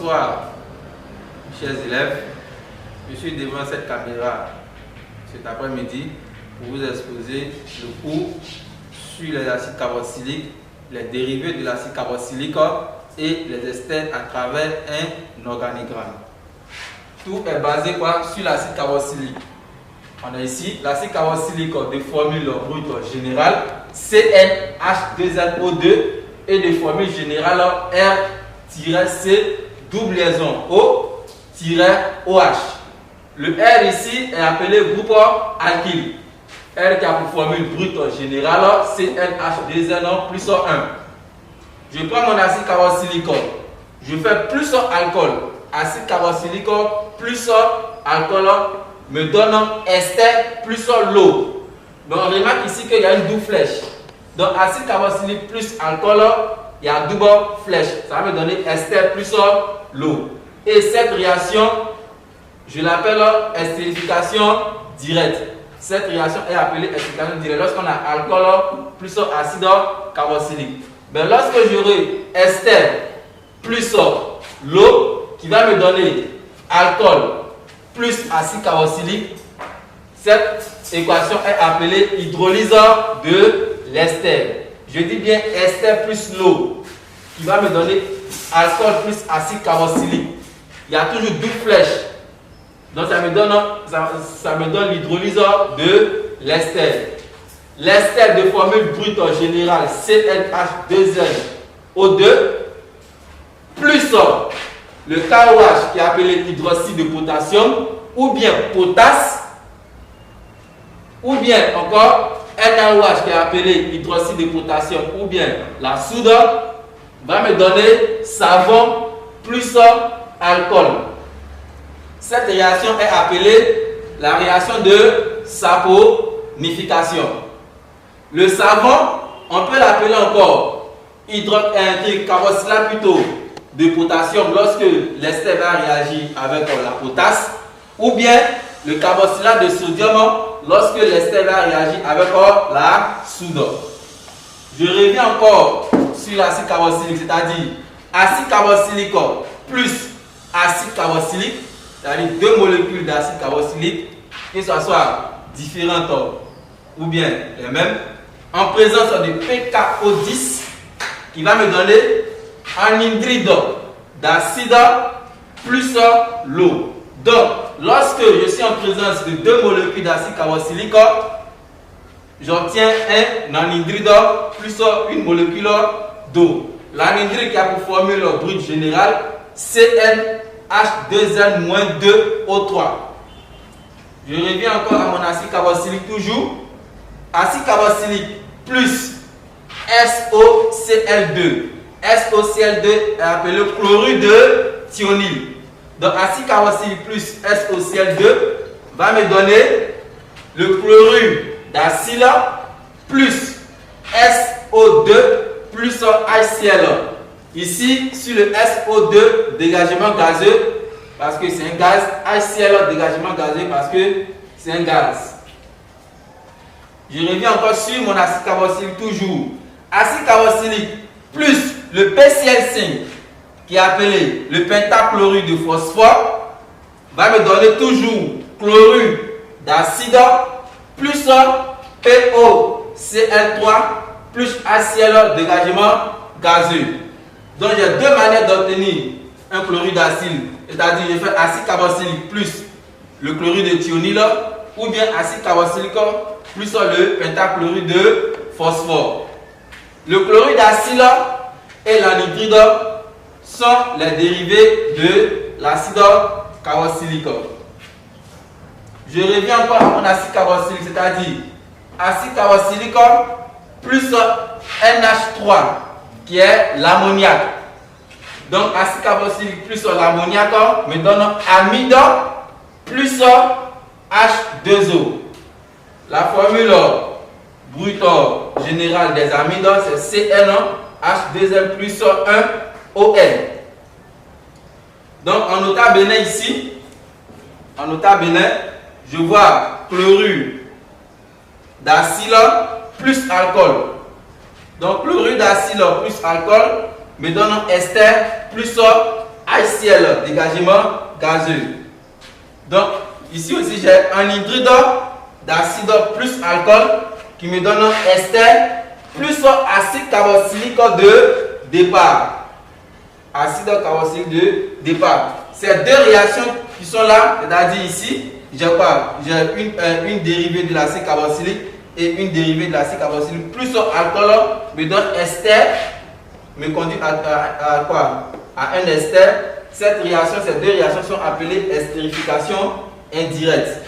Bonsoir, chers élèves. Je suis devant cette caméra cet après-midi pour vous exposer le cours sur les acides carboxyliques, les dérivés de l'acide carboxylique et les esters à travers un organigramme. Tout est basé sur l'acide carboxylique. On a ici l'acide carboxylique de formule brute générale CnH2nO2 et de formule générale R-C double liaison O-OH. Le R ici est appelé groupe alkyle. R qui a pour formule brute générale CnH2nO plus 1. Je prends mon acide carboxylique, je fais plus alcool. Acide carboxylique plus alcool me donne ester plus l'eau. Donc on remarque ici qu'il y a une double flèche. Donc acide carboxylique plus alcool, il y a double flèche. Ça va me donner ester plus l'eau. Et cette réaction, je l'appelle estérification directe. Cette réaction est appelée estérification directe lorsqu'on a alcool plus acide carboxylique. Mais lorsque j'aurai ester plus l'eau qui va me donner alcool plus acide carboxylique, cette équation est appelée hydrolyse de l'ester. Je dis bien ester plus l'eau qui va me donner alcool plus acide carboxylique. Il y a toujours deux flèches. Donc ça me donne l'hydrolyse de l'ester. L'ester de formule brute générale CnH2nO2 plus le KOH qui est appelé hydroxyde de potassium ou bien potasse ou bien encore NaOH qui est appelé hydroxyde de potassium ou bien la soude va me donner savon plus alcool. Cette réaction est appelée la réaction de saponification. Le savon, on peut l'appeler encore carboxylate plutôt de potassium lorsque l'ester va réagir avec la potasse, ou bien le carboxylate de sodium lorsque l'ester va réagir avec la soude. Je reviens encore sur l'acide carboxylique, c'est-à-dire acide carboxylique plus acide carboxylique, c'est-à-dire deux molécules d'acide carboxylique, que ce soit différentes ou bien les mêmes, en présence de pKO10 qui va me donner anhydride d'acide plus l'eau. Donc, lorsque je suis en présence de deux molécules d'acide carboxylique, j'obtiens un anhydride plus une molécule d'eau. L'anhydride qui a pour formule brute générale CnH2n-2O3. Je reviens encore à mon acide carboxylique toujours. Acide carboxylique plus SOCl2. SOCl2 est appelé chlorure de thionyle. Donc acide carboxylique plus SOCl2 va me donner le chlorure d'acide plus SO2 plus HCl. Ici, sur le SO2, dégagement gazeux, parce que c'est un gaz, HCl, dégagement gazeux, parce que c'est un gaz. Je reviens encore sur mon acide carboxylique toujours. Acide carboxylique plus le PCl5, qui est appelé le pentachlorure de phosphore, va me donner toujours chlorure d'acide plus POCl3 plus HCl, dégagement gazeux. Donc j'ai deux manières d'obtenir un chlorure d'acide, c'est-à-dire je fais acide carboxylique plus le chlorure de thionyle ou bien acide carboxylique plus le pentachlorure de phosphore. Le chlorure d'acide et l'anhydride sont les dérivés de l'acide carboxylique. Je reviens encore à mon acide carboxylique, c'est-à-dire acide carboxylique plus NH3 qui est l'ammoniac. Donc acide carboxylique plus l'ammoniac me donne amide plus H2O. La formule brute générale des amides c'est CnH2n plus 1ON. Donc en nota bene ici, je vois chlorure d'acide plus alcool. Donc chlorure d'acide plus alcool me donne ester plus HCl, dégagement gazeux. Donc, ici aussi, j'ai un hydride d'acide plus alcool qui me donne un ester plus acide carboxylique de départ. Acide carboxylique de départ. Ces deux réactions qui sont là, c'est-à-dire ici, j'ai quoi? J'ai une dérivée de l'acide carboxylique et une dérivée de l'acide carboxylique plus alcool me donne ester, me conduit à quoi? À un ester. Ces deux réactions sont appelées estérification indirecte.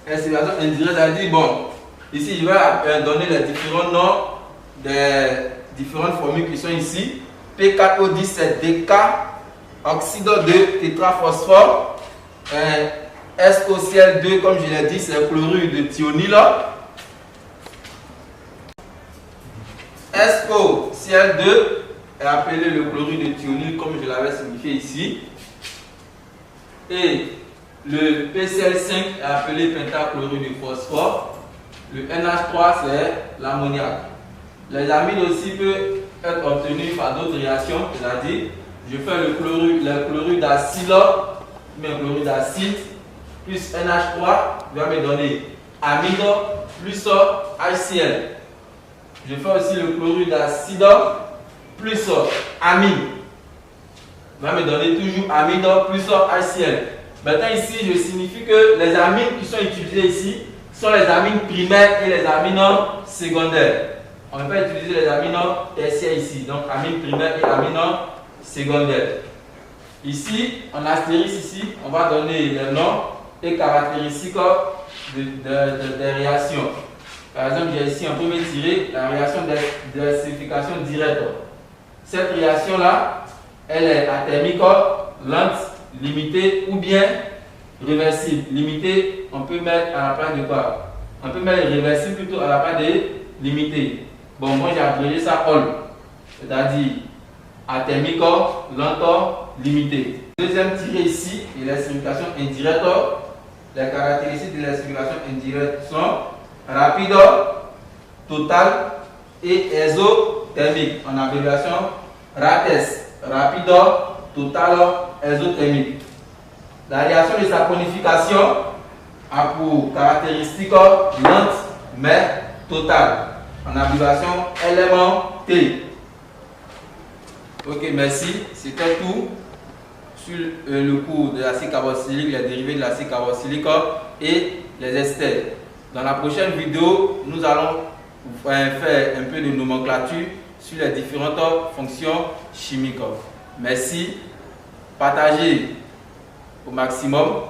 Estérification indirecte, c'est-à-dire, bon, ici je vais donner les différents noms des différentes formules qui sont ici. P4O10 c'est DK, oxyde de tétraphosphore, SOCl2 comme je l'ai dit c'est le chlorure de thionyle. SOCl2 est appelé le chlorure de thionyle comme je l'avais signifié ici. Et le PCl5 est appelé pentachlorure de phosphore. Le NH3 c'est l'ammoniac. Les amines aussi peuvent être obtenus par d'autres réactions, c'est-à-dire je fais le chlorure d'acide, mais le chlorure d'acide plus NH3 va me donner amide plus HCl. Je fais aussi le chlorure d'acide plus amine, va me donner toujours amide plus HCl. Maintenant ici, je signifie que les amines qui sont utilisées ici sont les amines primaires et les amines secondaires. On peut utiliser les amines tertiaires ici, donc amines primaires et amines secondaires. Ici, en astérisque ici, on va donner les noms et caractéristiques des réactions. Par exemple, j'ai ici un premier tiré, la réaction d'estérification directe. Cette réaction-là, elle est athermique, lente, limitée ou bien réversible. Limitée, on peut mettre à la place de quoi? On peut mettre réversible plutôt à la place de limitée. Bon, moi j'ai appelé ça all, c'est-à-dire athermique, lente, limitée. Deuxième tiré ici, et l'estérification indirecte. Les caractéristiques de l'estérification indirecte sont rapide, totale et exothermique. En abréviation RATES, rapide, totale, exothermique. La réaction de saponification a pour caractéristique lente mais totale. En abréviation LMT. Ok, merci. C'était tout sur le cours de l'acide carboxylique, les dérivés de l'acide carboxylique et les esters. Dans la prochaine vidéo, nous allons faire un peu de nomenclature sur les différentes fonctions chimiques. Merci. Partagez au maximum.